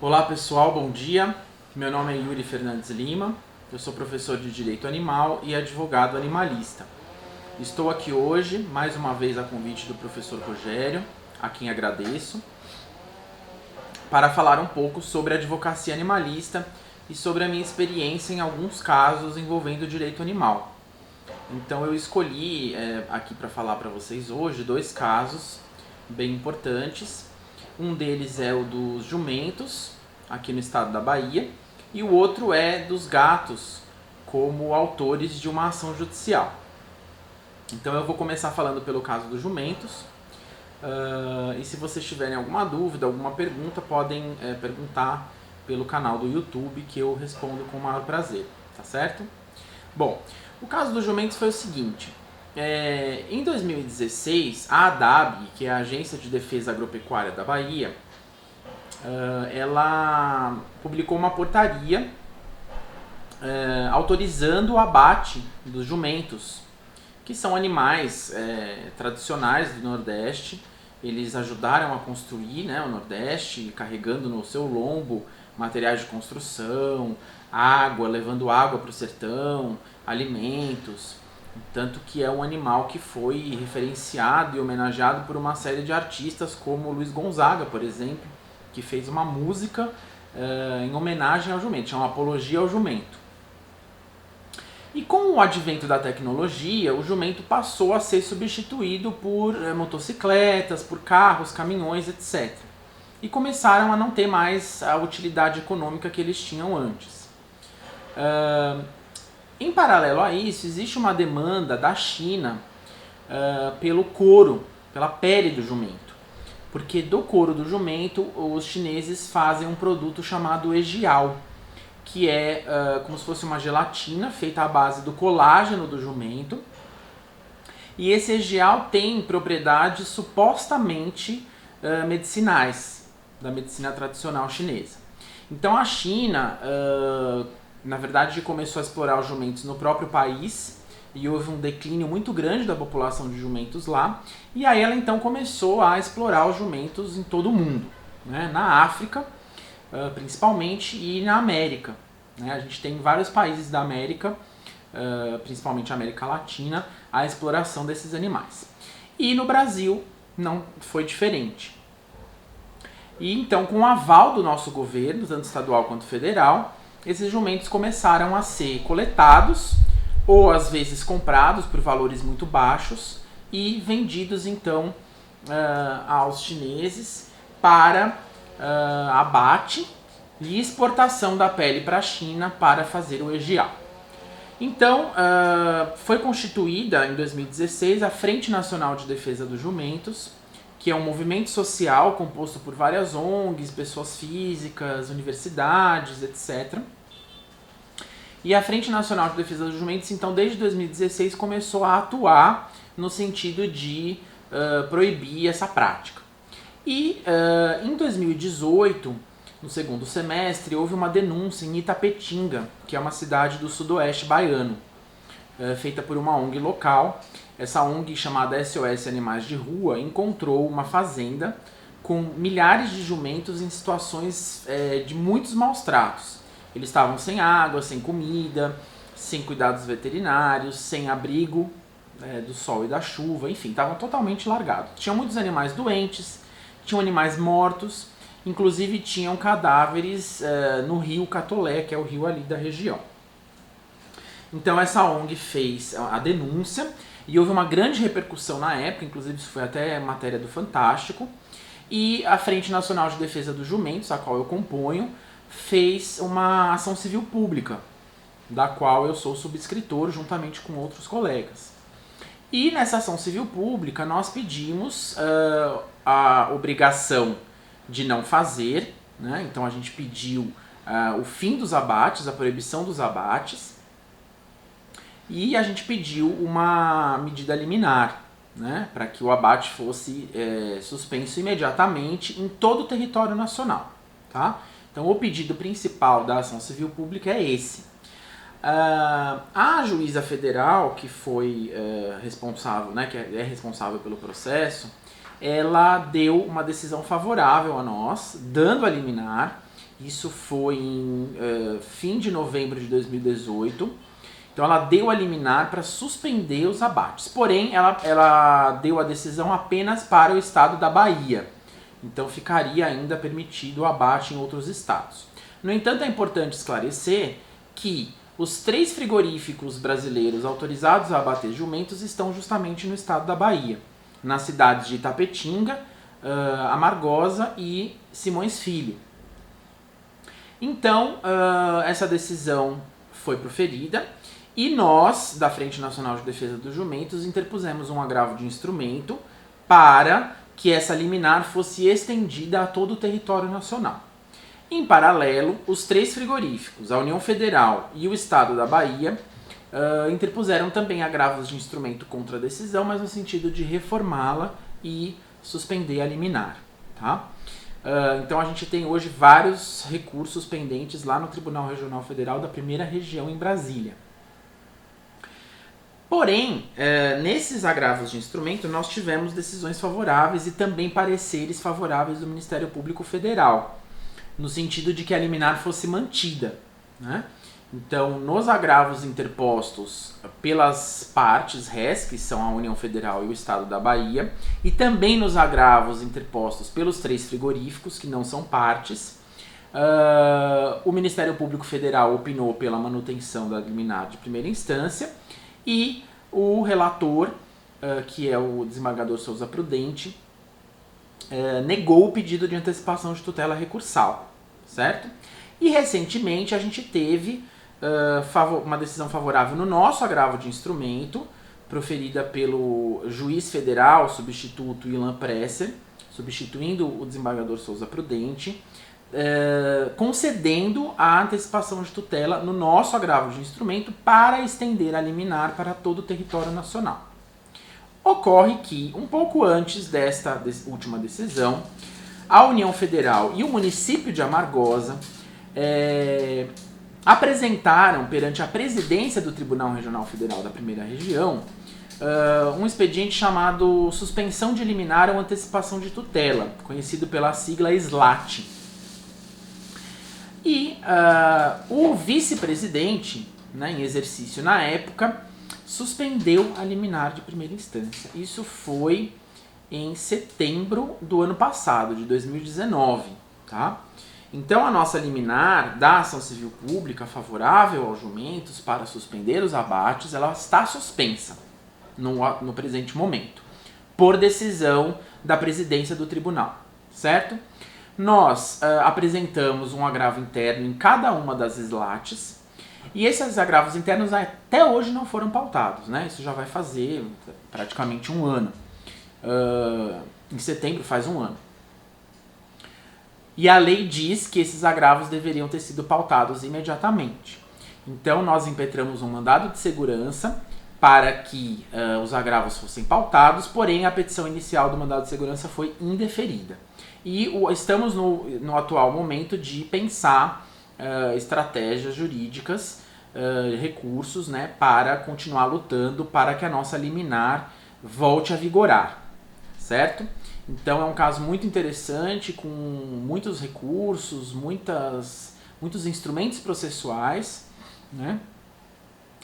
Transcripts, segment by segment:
Olá pessoal, bom dia. Meu nome é Yuri Fernandes Lima, eu sou professor de Direito Animal e advogado animalista. Estou aqui hoje, mais uma vez a convite do professor Rogério, a quem agradeço, para falar um pouco sobre a advocacia animalista e sobre a minha experiência em alguns casos envolvendo o direito animal. Então eu escolhi aqui para falar para vocês hoje dois casos bem importantes. Um deles é o dos jumentos, aqui no estado da Bahia, e o outro é dos gatos, como autores de uma ação judicial. Então eu vou começar falando pelo caso dos jumentos, e se vocês tiverem alguma dúvida, alguma pergunta, podem perguntar pelo canal do YouTube, que eu respondo com o maior prazer, tá certo? Bom, o caso dos jumentos foi o seguinte. Em 2016, a ADAB, que é a Agência de Defesa Agropecuária da Bahia, ela publicou uma portaria autorizando o abate dos jumentos, que são animais tradicionais do Nordeste. Eles ajudaram a construir, né, o Nordeste, carregando no seu lombo materiais de construção, água, levando água para o sertão, alimentos. Tanto que é um animal que foi referenciado e homenageado por uma série de artistas, como Luiz Gonzaga, por exemplo, que fez uma música em homenagem ao jumento, chama Apologia ao Jumento. E com o advento da tecnologia, o jumento passou a ser substituído por motocicletas, por carros, caminhões, etc. E começaram a não ter mais a utilidade econômica que eles tinham antes. Em paralelo a isso, existe uma demanda da China pelo couro, pela pele do jumento. Porque do couro do jumento, os chineses fazem um produto chamado egiao, que é como se fosse uma gelatina feita à base do colágeno do jumento. E esse egiao tem propriedades supostamente medicinais, da medicina tradicional chinesa. Então a China, na verdade, começou a explorar os jumentos no próprio país, e houve um declínio muito grande da população de jumentos lá, e aí ela então começou a explorar os jumentos em todo o mundo, né? Na África, principalmente, e na América. Né? A gente tem em vários países da América, principalmente a América Latina, a exploração desses animais. E no Brasil não foi diferente. E então, com o aval do nosso governo, tanto estadual quanto federal, esses jumentos começaram a ser coletados, ou às vezes comprados por valores muito baixos, e vendidos então aos chineses para abate e exportação da pele para a China para fazer o egiao. Então, foi constituída em 2016 a Frente Nacional de Defesa dos Jumentos, que é um movimento social composto por várias ONGs, pessoas físicas, universidades, etc. E a Frente Nacional de Defesa dos Jumentos, então, desde 2016, começou a atuar no sentido de proibir essa prática. E em 2018, no segundo semestre, houve uma denúncia em Itapetinga, que é uma cidade do sudoeste baiano, feita por uma ONG local. Essa ONG, chamada SOS Animais de Rua, encontrou uma fazenda com milhares de jumentos em situações de muitos maus tratos. Eles estavam sem água, sem comida, sem cuidados veterinários, sem abrigo do sol e da chuva, enfim, estavam totalmente largados. Tinham muitos animais doentes, tinham animais mortos, inclusive tinham cadáveres no rio Catolé, que é o rio ali da região. Então essa ONG fez a denúncia e houve uma grande repercussão na época, inclusive isso foi até matéria do Fantástico, e a Frente Nacional de Defesa dos Jumentos, a qual eu componho, fez uma ação civil pública, da qual eu sou subscritor juntamente com outros colegas. E nessa ação civil pública nós pedimos a obrigação de não fazer, né? Então a gente pediu o fim dos abates, a proibição dos abates, e a gente pediu uma medida liminar, né? Para que o abate fosse suspenso imediatamente em todo o território nacional. Tá? Então o pedido principal da ação civil pública é esse. A juíza federal, que foi responsável, né, que é responsável pelo processo, ela deu uma decisão favorável a nós, dando a liminar, Isso foi em fim de novembro de 2018. Então ela deu a liminar para suspender os abates. Porém, ela deu a decisão apenas para o estado da Bahia. Então ficaria ainda permitido o abate em outros estados. No entanto, é importante esclarecer que os 3 frigoríficos brasileiros autorizados a abater jumentos estão justamente no estado da Bahia, nas cidades de Itapetinga, Amargosa e Simões Filho. Então, essa decisão foi proferida e nós, da Frente Nacional de Defesa dos Jumentos, interpusemos um agravo de instrumento para que essa liminar fosse estendida a todo o território nacional. Em paralelo, os 3 frigoríficos, a União Federal e o Estado da Bahia, interpuseram também agravos de instrumento contra a decisão, mas no sentido de reformá-la e suspender a liminar. Tá? Então a gente tem hoje vários recursos pendentes lá no Tribunal Regional Federal da Primeira Região em Brasília. Porém, nesses agravos de instrumento, nós tivemos decisões favoráveis e também pareceres favoráveis do Ministério Público Federal, no sentido de que a liminar fosse mantida, né? Então, nos agravos interpostos pelas partes réis, que são a União Federal e o Estado da Bahia, e também nos agravos interpostos pelos 3 frigoríficos, que não são partes, o Ministério Público Federal opinou pela manutenção da liminar de primeira instância e o relator, que é o desembargador Souza Prudente, negou o pedido de antecipação de tutela recursal, certo? E recentemente a gente teve uma decisão favorável no nosso agravo de instrumento, proferida pelo juiz federal substituto Ilan Presser, substituindo o desembargador Souza Prudente, concedendo a antecipação de tutela no nosso agravo de instrumento para estender a liminar para todo o território nacional. Ocorre que, um pouco antes desta última decisão, a União Federal e o município de Amargosa apresentaram perante a presidência do Tribunal Regional Federal da Primeira Região um expediente chamado Suspensão de Liminar ou Antecipação de Tutela, conhecido pela sigla SLAT. E o vice-presidente, né, em exercício na época, suspendeu a liminar de primeira instância. Isso foi em setembro do ano passado, de 2019. Tá? Então a nossa liminar da ação civil pública favorável aos jumentos para suspender os abates, ela está suspensa no presente momento, por decisão da presidência do tribunal, certo? Nós apresentamos um agravo interno em cada uma das SLATs, e esses agravos internos até hoje não foram pautados, né? Isso já vai fazer praticamente um ano. Em setembro faz um ano. E a lei diz que esses agravos deveriam ter sido pautados imediatamente. Então nós impetramos um mandado de segurança para que os agravos fossem pautados, porém a petição inicial do mandado de segurança foi indeferida. E estamos no atual momento de pensar estratégias jurídicas, recursos, né, para continuar lutando para que a nossa liminar volte a vigorar, certo? Então é um caso muito interessante, com muitos recursos, muitos instrumentos processuais, né?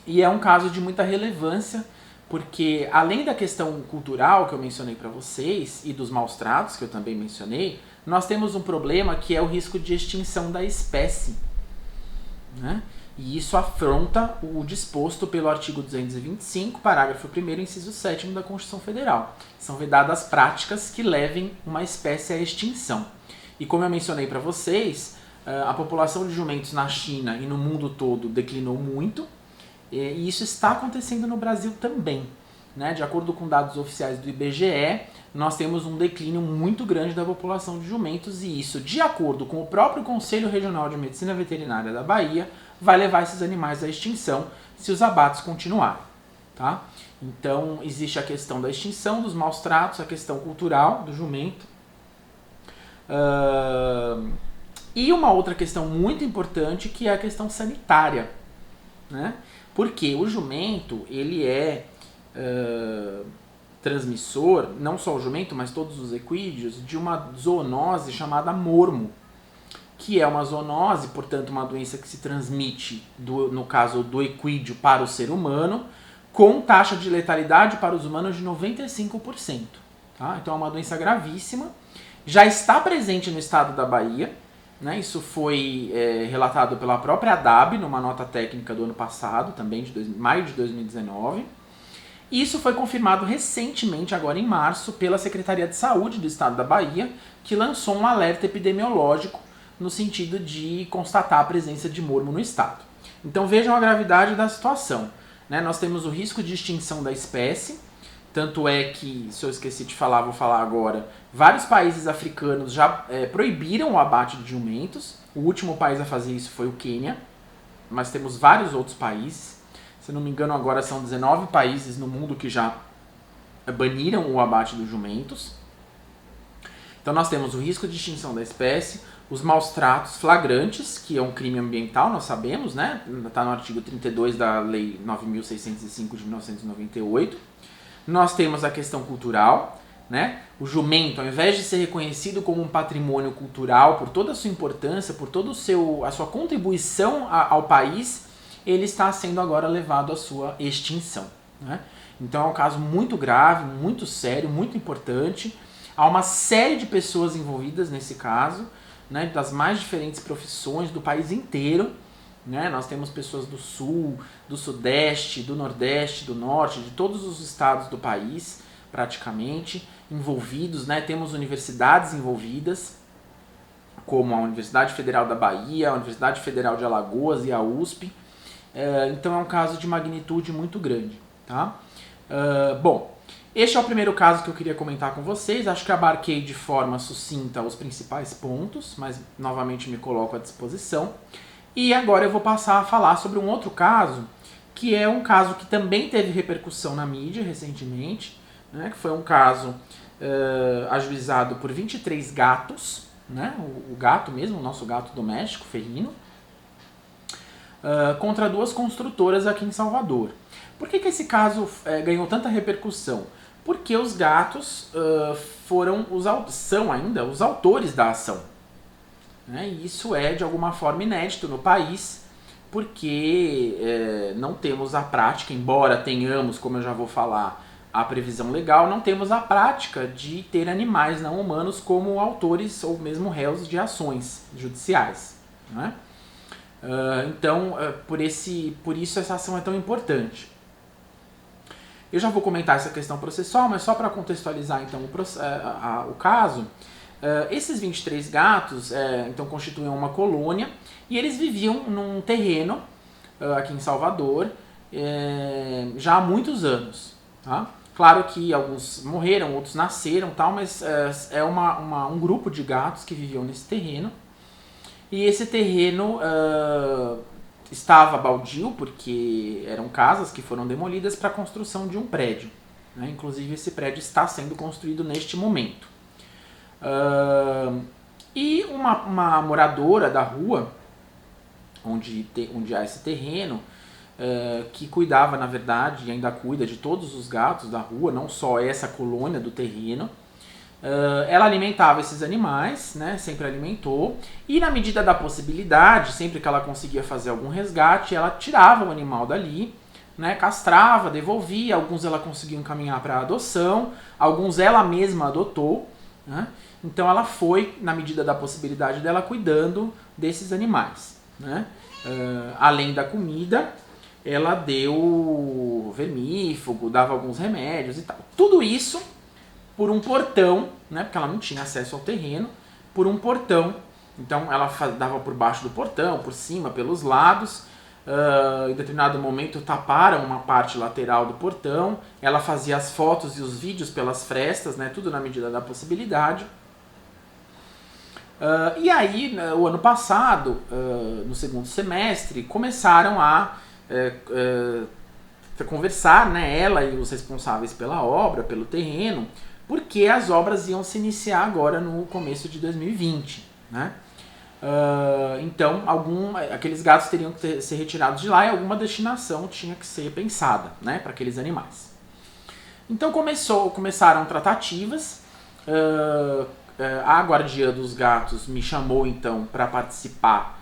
E é um caso de muita relevância, porque além da questão cultural que eu mencionei para vocês e dos maus tratos que eu também mencionei, nós temos um problema que é o risco de extinção da espécie, né? E isso afronta o disposto pelo artigo 225, parágrafo 1º, inciso 7º da Constituição Federal. São vedadas práticas que levem uma espécie à extinção. E como eu mencionei para vocês, a população de jumentos na China e no mundo todo declinou muito, e isso está acontecendo no Brasil também, né? De acordo com dados oficiais do IBGE, nós temos um declínio muito grande da população de jumentos, e isso, de acordo com o próprio Conselho Regional de Medicina Veterinária da Bahia, vai levar esses animais à extinção se os abates continuarem. Tá? Então existe a questão da extinção, dos maus tratos, a questão cultural do jumento. E uma outra questão muito importante, que é a questão sanitária, né? Porque o jumento, ele é transmissor, não só o jumento, mas todos os equídeos, de uma zoonose chamada mormo. que é uma zoonose, portanto uma doença que se transmite, no caso do equídeo, para o ser humano, com taxa de letalidade para os humanos de 95%. Tá? Então é uma doença gravíssima, já está presente no estado da Bahia, né? Isso foi relatado pela própria ADAB numa nota técnica do ano passado, também de maio de 2019. E isso foi confirmado recentemente, agora em março, pela Secretaria de Saúde do estado da Bahia, que lançou um alerta epidemiológico no sentido de constatar a presença de mormo no estado. Então vejam a gravidade da situação. Né? Nós temos o risco de extinção da espécie, tanto é que, se eu esqueci de falar, vou falar agora, vários países africanos já proibiram o abate de jumentos. O último país a fazer isso foi o Quênia, mas temos vários outros países. Se não me engano, agora são 19 países no mundo que já baniram o abate dos jumentos. Então nós temos o risco de extinção da espécie, os maus tratos flagrantes, que é um crime ambiental, nós sabemos, né? Está no artigo 32 da Lei 9.605 de 1998. Nós temos a questão cultural, né? O jumento, ao invés de ser reconhecido como um patrimônio cultural por toda a sua importância, por toda a sua contribuição ao país, ele está sendo agora levado à sua extinção. Né? Então é um caso muito grave, muito sério, muito importante. Há uma série de pessoas envolvidas nesse caso, né? Das mais diferentes profissões do país inteiro. Né? Nós temos pessoas do sul, do sudeste, do nordeste, do norte, de todos os estados do país, praticamente, envolvidos. Né? Temos universidades envolvidas, como a Universidade Federal da Bahia, a Universidade Federal de Alagoas e a USP. Então é um caso de magnitude muito grande. Tá? Bom, este é o primeiro caso que eu queria comentar com vocês. Acho que abarquei de forma sucinta os principais pontos, mas novamente me coloco à disposição. E agora eu vou passar a falar sobre um outro caso, que é um caso que também teve repercussão na mídia recentemente, né, que foi um caso ajuizado por 23 gatos, né, o gato mesmo, o nosso gato doméstico, felino, contra duas construtoras aqui em Salvador. Por que esse caso ganhou tanta repercussão? Porque os gatos são ainda os autores da ação. Né? E isso é de alguma forma inédito no país, porque não temos a prática, embora tenhamos, como eu já vou falar, a previsão legal, não temos a prática de ter animais não humanos como autores ou mesmo réus de ações judiciais. Né? Então, por isso essa ação é tão importante. Eu já vou comentar essa questão processual, mas só para contextualizar então o caso, esses 23 gatos então constituíam uma colônia e eles viviam num terreno aqui em Salvador já há muitos anos. Tá? Claro que alguns morreram, outros nasceram, tal, mas é um grupo de gatos que viviam nesse terreno. E esse terreno estava baldio, porque eram casas que foram demolidas para a construção de um prédio. Né? Inclusive esse prédio está sendo construído neste momento. E uma moradora da rua, onde há esse terreno, que cuidava, na verdade, e ainda cuida de todos os gatos da rua, não só essa colônia do terreno, ela alimentava esses animais, né, sempre alimentou, e na medida da possibilidade, sempre que ela conseguia fazer algum resgate, ela tirava o animal dali, né, castrava, devolvia, alguns ela conseguiu encaminhar para adoção, alguns ela mesma adotou, né, então ela foi, na medida da possibilidade dela, cuidando desses animais. Né, além da comida, ela deu vermífugo, dava alguns remédios e tal. Tudo isso por um portão, né, porque ela não tinha acesso ao terreno, por um portão. Então ela dava por baixo do portão, por cima, pelos lados. Em determinado momento taparam uma parte lateral do portão. Ela fazia as fotos e os vídeos pelas frestas, né, tudo na medida da possibilidade. E aí, o ano passado, no segundo semestre, começaram a conversar, né, ela e os responsáveis pela obra, pelo terreno, porque as obras iam se iniciar agora no começo de 2020. Né? Então, aqueles gatos teriam que ser retirados de lá e alguma destinação tinha que ser pensada, né, para aqueles animais. Então começaram tratativas. a guardiã dos gatos me chamou então para participar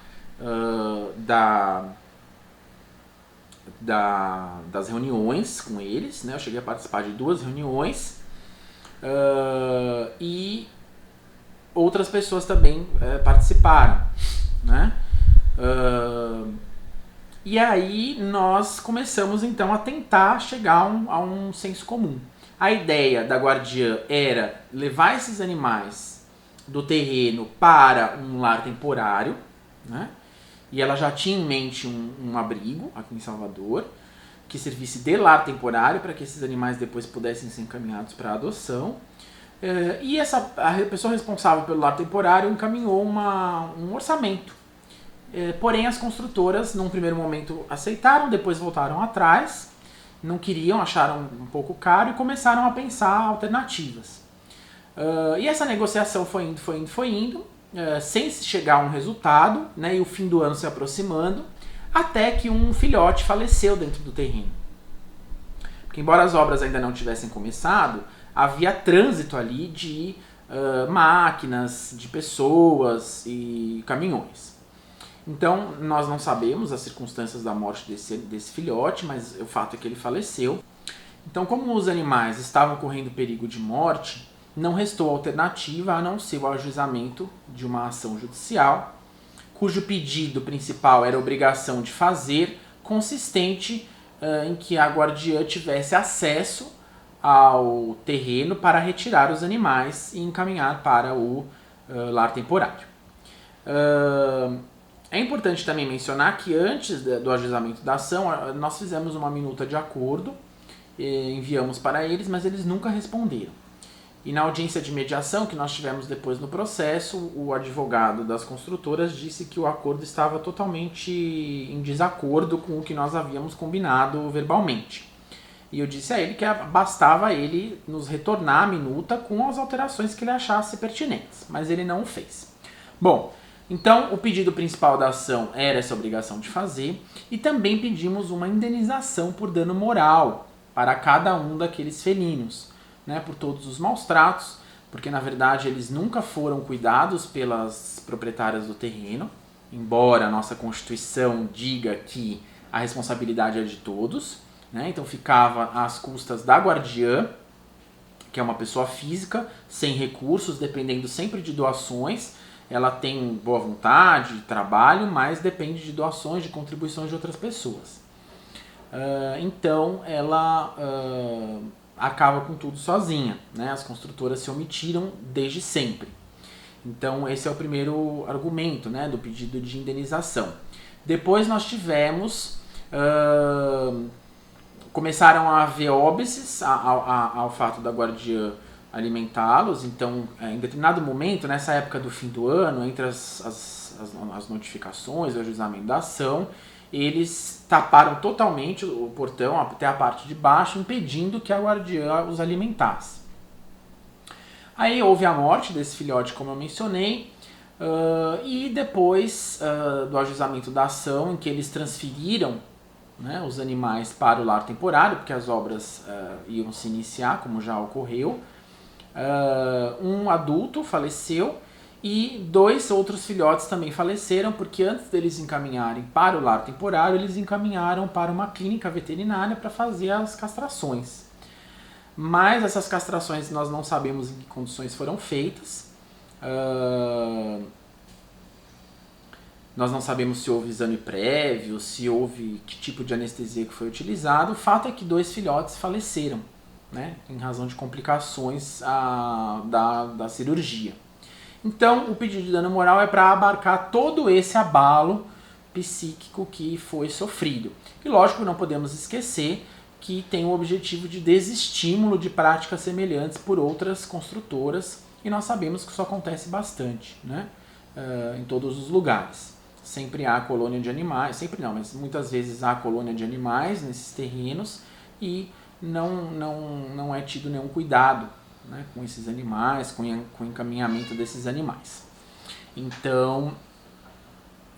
das reuniões com eles, né? Eu cheguei a participar de 2 reuniões e outras pessoas também participaram, né? E aí nós começamos então a tentar chegar a um senso comum. A ideia da guardiã era levar esses animais do terreno para um lar temporário, né? E ela já tinha em mente um abrigo aqui em Salvador, que servisse de lar temporário para que esses animais depois pudessem ser encaminhados para adoção. E a pessoa responsável pelo lar temporário encaminhou um orçamento. Porém, as construtoras, num primeiro momento, aceitaram, depois voltaram atrás, não queriam, acharam um pouco caro e começaram a pensar alternativas. E essa negociação foi indo, sem se chegar a um resultado, né, e o fim do ano se aproximando, até que um filhote faleceu dentro do terreno. Porque embora as obras ainda não tivessem começado, havia trânsito ali de máquinas, de pessoas e caminhões. Então, nós não sabemos as circunstâncias da morte desse filhote, mas o fato é que ele faleceu. Então, como os animais estavam correndo perigo de morte, não restou alternativa a não ser o ajuizamento de uma ação judicial, cujo pedido principal era a obrigação de fazer, consistente em que a guardiã tivesse acesso ao terreno para retirar os animais e encaminhar para o lar temporário. É importante também mencionar que antes do ajuizamento da ação, nós fizemos uma minuta de acordo, enviamos para eles, mas eles nunca responderam. E na audiência de mediação que nós tivemos depois no processo, o advogado das construtoras disse que o acordo estava totalmente em desacordo com o que nós havíamos combinado verbalmente. E eu disse a ele que bastava ele nos retornar a minuta com as alterações que ele achasse pertinentes, mas ele não o fez. Bom, então o pedido principal da ação era essa obrigação de fazer, e também pedimos uma indenização por dano moral para cada um daqueles felinos, né, por todos os maus tratos, porque na verdade eles nunca foram cuidados pelas proprietárias do terreno, embora a nossa Constituição diga que a responsabilidade é de todos, né, então ficava às custas da guardiã, que é uma pessoa física, sem recursos, dependendo sempre de doações. Ela tem boa vontade, trabalho, mas depende de doações, de contribuições de outras pessoas. Então ela acaba com tudo sozinha, né? As construtoras se omitiram desde sempre. Então esse é o primeiro argumento, né, do pedido de indenização. Depois nós tivemos... começaram a haver óbices ao fato da guardiã alimentá-los. Então, em determinado momento, nessa época do fim do ano, entre as notificações, o ajuizamento da ação, eles taparam totalmente o portão até a parte de baixo, impedindo que a guardiã os alimentasse. Aí houve a morte desse filhote, como eu mencionei, e depois do ajuizamento da ação, em que eles transferiram, né, os animais para o lar temporário, porque as obras iam se iniciar, como já ocorreu, um adulto faleceu e 2 outros filhotes também faleceram, porque antes deles encaminharem para o lar temporário, eles encaminharam para uma clínica veterinária para fazer as castrações. Mas essas castrações nós não sabemos em que condições foram feitas. Nós não sabemos se houve exame prévio, se houve que tipo de anestesia que foi utilizado. O fato é que 2 filhotes faleceram, né, em razão de complicações da cirurgia. Então, o pedido de dano moral é para abarcar todo esse abalo psíquico que foi sofrido. E lógico, não podemos esquecer que tem o objetivo de desestímulo de práticas semelhantes por outras construtoras, e nós sabemos que isso acontece bastante, né, em todos os lugares. Sempre há colônia de animais, sempre não, mas muitas vezes há colônia de animais nesses terrenos e não é tido nenhum cuidado, né, com esses animais, com o encaminhamento desses animais. Então,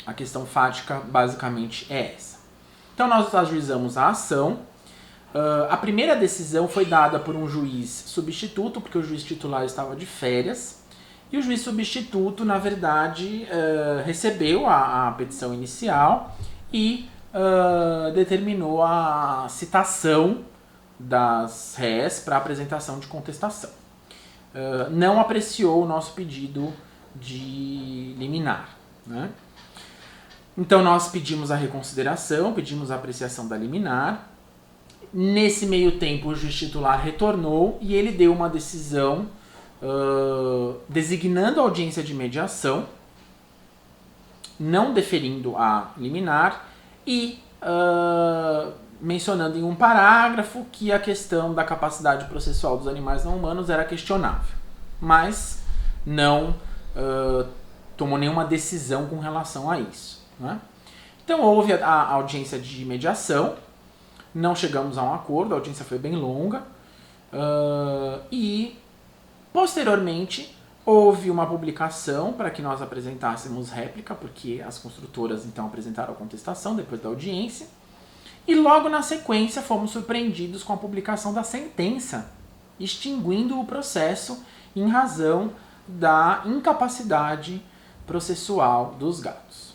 a questão fática basicamente é essa. Então, nós ajuizamos a ação. A primeira decisão foi dada por um juiz substituto, porque o juiz titular estava de férias, E o juiz substituto, na verdade, recebeu a petição inicial e determinou a citação das réis para apresentação de contestação. Não apreciou o nosso pedido de liminar, né? Então nós pedimos a reconsideração, pedimos a apreciação da liminar. Nesse meio tempo o juiz titular retornou e ele deu uma decisão designando a audiência de mediação, não deferindo a liminar e mencionando em um parágrafo que a questão da capacidade processual dos animais não humanos era questionável, mas não tomou nenhuma decisão com relação a isso, né? Então houve a audiência de mediação, não chegamos a um acordo, a audiência foi bem longa, e posteriormente houve uma publicação para que nós apresentássemos réplica, porque as construtoras então apresentaram a contestação depois da audiência, e logo na sequência fomos surpreendidos com a publicação da sentença, extinguindo o processo em razão da incapacidade processual dos gatos.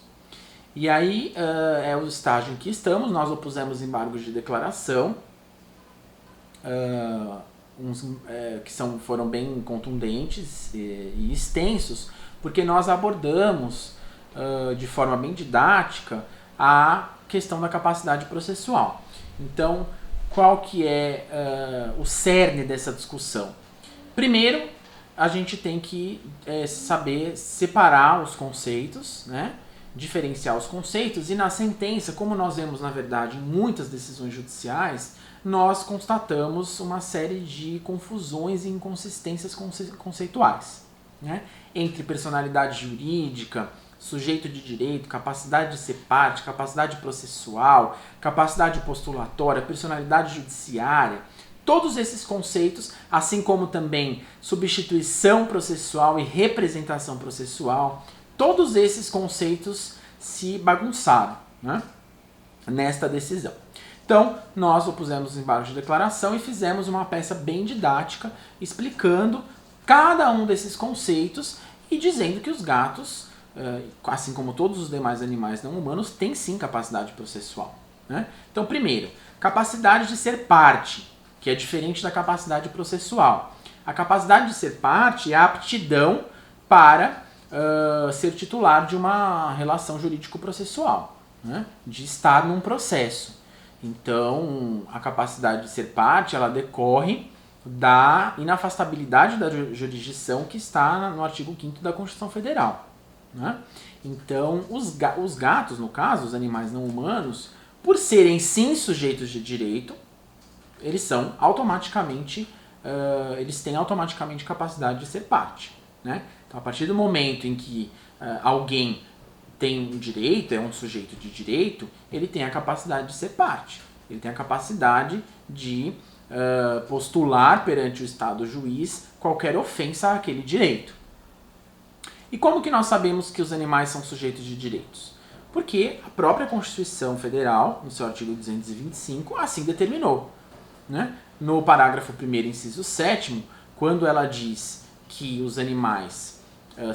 E aí é o estágio em que estamos. Nós opusemos embargos de declaração, que foram bem contundentes e extensos, porque nós abordamos de forma bem didática a questão da capacidade processual. Então, qual que é o cerne dessa discussão? Primeiro, a gente tem que saber separar os conceitos, né? Diferenciar os conceitos, e na sentença, como nós vemos na verdade em muitas decisões judiciais, nós constatamos uma série de confusões e inconsistências conceituais, né? Entre personalidade jurídica, sujeito de direito, capacidade de ser parte, capacidade processual, capacidade postulatória, personalidade judiciária. Todos esses conceitos, assim como também substituição processual e representação processual, todos esses conceitos se bagunçaram, né, nesta decisão. Então, nós opusemos embargo de declaração e fizemos uma peça bem didática explicando cada um desses conceitos e dizendo que os gatos, assim como todos os demais animais não humanos, têm sim capacidade processual, né? Então, primeiro, capacidade de ser parte, que é diferente da capacidade processual. A capacidade de ser parte é a aptidão para ser titular de uma relação jurídico-processual, né? De estar num processo. Então, a capacidade de ser parte, ela decorre da inafastabilidade da jurisdição que está no artigo 5º da Constituição Federal, né? Então, os gatos, no caso, os animais não humanos, por serem sim sujeitos de direito, eles são automaticamente, eles têm automaticamente capacidade de ser parte, né? Então, a partir do momento em que alguém tem um direito, é um sujeito de direito, ele tem a capacidade de ser parte. Ele tem a capacidade de postular perante o Estado juiz qualquer ofensa àquele direito. E como que nós sabemos que os animais são sujeitos de direitos? Porque a própria Constituição Federal, no seu artigo 225, assim determinou, né? No parágrafo 1º, inciso 7º, quando ela diz que os animais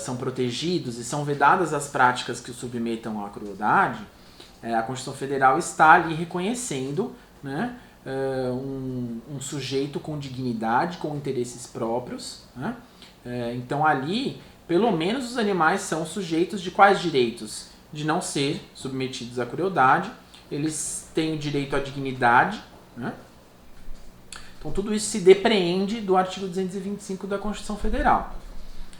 são protegidos e são vedadas as práticas que os submetam à crueldade, a Constituição Federal está ali reconhecendo, né, um sujeito com dignidade, com interesses próprios, né? Então ali, pelo menos os animais são sujeitos de quais direitos? De não ser submetidos à crueldade, eles têm o direito à dignidade, né? Então tudo isso se depreende do artigo 225 da Constituição Federal.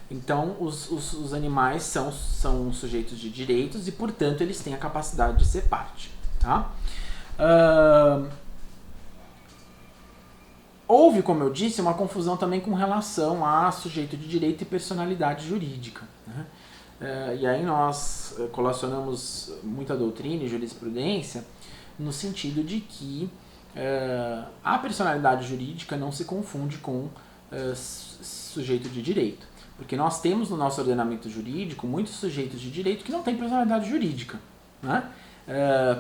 Então os animais são sujeitos de direitos e, portanto, eles têm a capacidade de ser parte, tá? Houve, como eu disse, uma confusão também com relação a sujeito de direito e personalidade jurídica, né? E aí nós colacionamos muita doutrina e jurisprudência no sentido de que a personalidade jurídica não se confunde com sujeito de direito. Porque nós temos no nosso ordenamento jurídico muitos sujeitos de direito que não têm personalidade jurídica, né?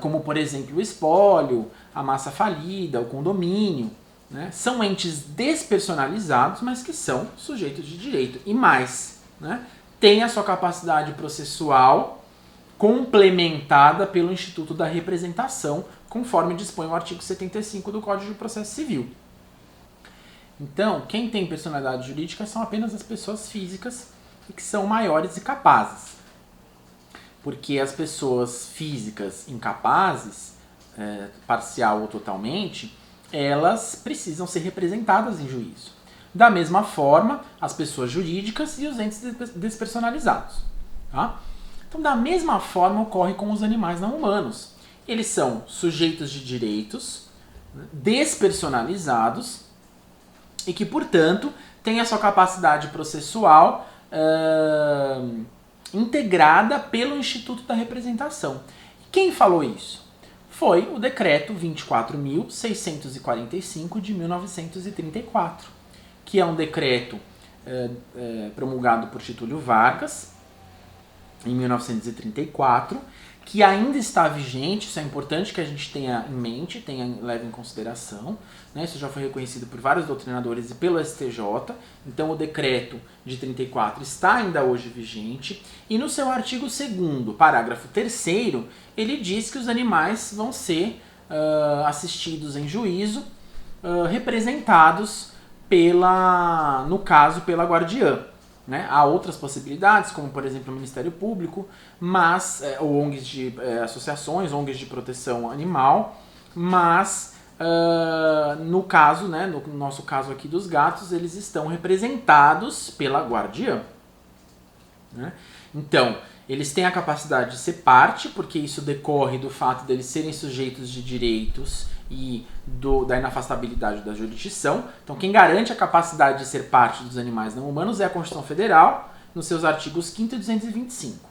Como, por exemplo, o espólio, a massa falida, o condomínio, né? São entes despersonalizados, mas que são sujeitos de direito. E mais, né, tem a sua capacidade processual complementada pelo Instituto da Representação, conforme dispõe o artigo 75 do Código de Processo Civil. Então, quem tem personalidade jurídica são apenas as pessoas físicas e que são maiores e capazes. Porque as pessoas físicas incapazes, parcial ou totalmente, elas precisam ser representadas em juízo. Da mesma forma, as pessoas jurídicas e os entes despersonalizados. Tá? Então, da mesma forma, ocorre com os animais não humanos. Eles são sujeitos de direitos, despersonalizados, e que, portanto, têm a sua capacidade processual integrada pelo Instituto da Representação. Quem falou isso? Foi o Decreto 24.645 de 1934, que é um decreto promulgado por Getúlio Vargas, em 1934, que ainda está vigente. Isso é importante que a gente tenha em mente, leve em consideração, né? Isso já foi reconhecido por vários doutrinadores e pelo STJ. Então o decreto de 34 está ainda hoje vigente, e no seu artigo 2º, parágrafo 3º, ele diz que os animais vão ser assistidos em juízo, representados no caso, pela guardiã. Né? Há outras possibilidades, como por exemplo o Ministério Público, ou ONGs associações, ONGs de proteção animal, mas no caso, né, no nosso caso aqui dos gatos, eles estão representados pela guardiã. Né? Então, eles têm a capacidade de ser parte, porque isso decorre do fato deles serem sujeitos de direitos e da inafastabilidade da jurisdição. Então, quem garante a capacidade de ser parte dos animais não humanos é a Constituição Federal, nos seus artigos 5º e 225.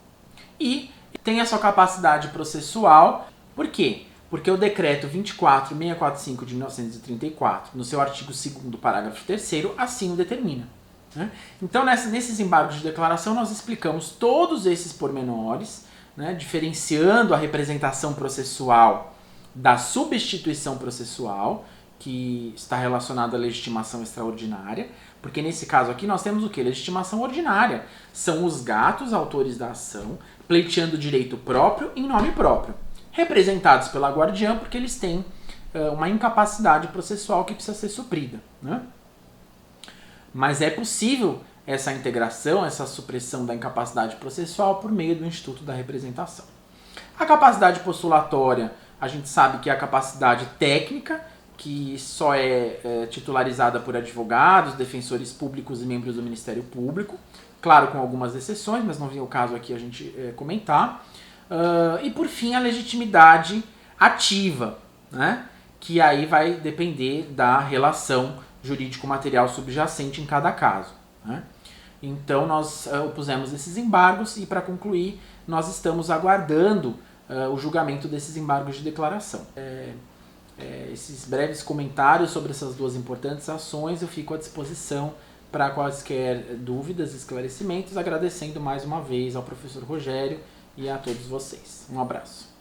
E tem a sua capacidade processual, por quê? Porque o Decreto 24.645 de 1934, no seu artigo 2º, parágrafo 3º, assim o determina. Né? Então, nesses embargos de declaração, nós explicamos todos esses pormenores, né, diferenciando a representação processual da substituição processual, que está relacionada à legitimação extraordinária, porque nesse caso aqui nós temos o que? Legitimação ordinária. São os gatos autores da ação, pleiteando direito próprio em nome próprio, representados pela guardiã, porque eles têm uma incapacidade processual que precisa ser suprida. Né? Mas é possível essa integração, essa supressão da incapacidade processual por meio do Instituto da Representação. A capacidade postulatória, a gente sabe que é a capacidade técnica, que só é titularizada por advogados, defensores públicos e membros do Ministério Público, claro, com algumas exceções, mas não vem o caso aqui a gente comentar. E por fim, a legitimidade ativa, né? Que aí vai depender da relação jurídico-material subjacente em cada caso. Né? Então nós opusemos esses embargos e, para concluir, nós estamos aguardando o julgamento desses embargos de declaração. Esses breves comentários sobre essas duas importantes ações, eu fico à disposição para quaisquer dúvidas e esclarecimentos, agradecendo mais uma vez ao professor Rogério e a todos vocês. Um abraço.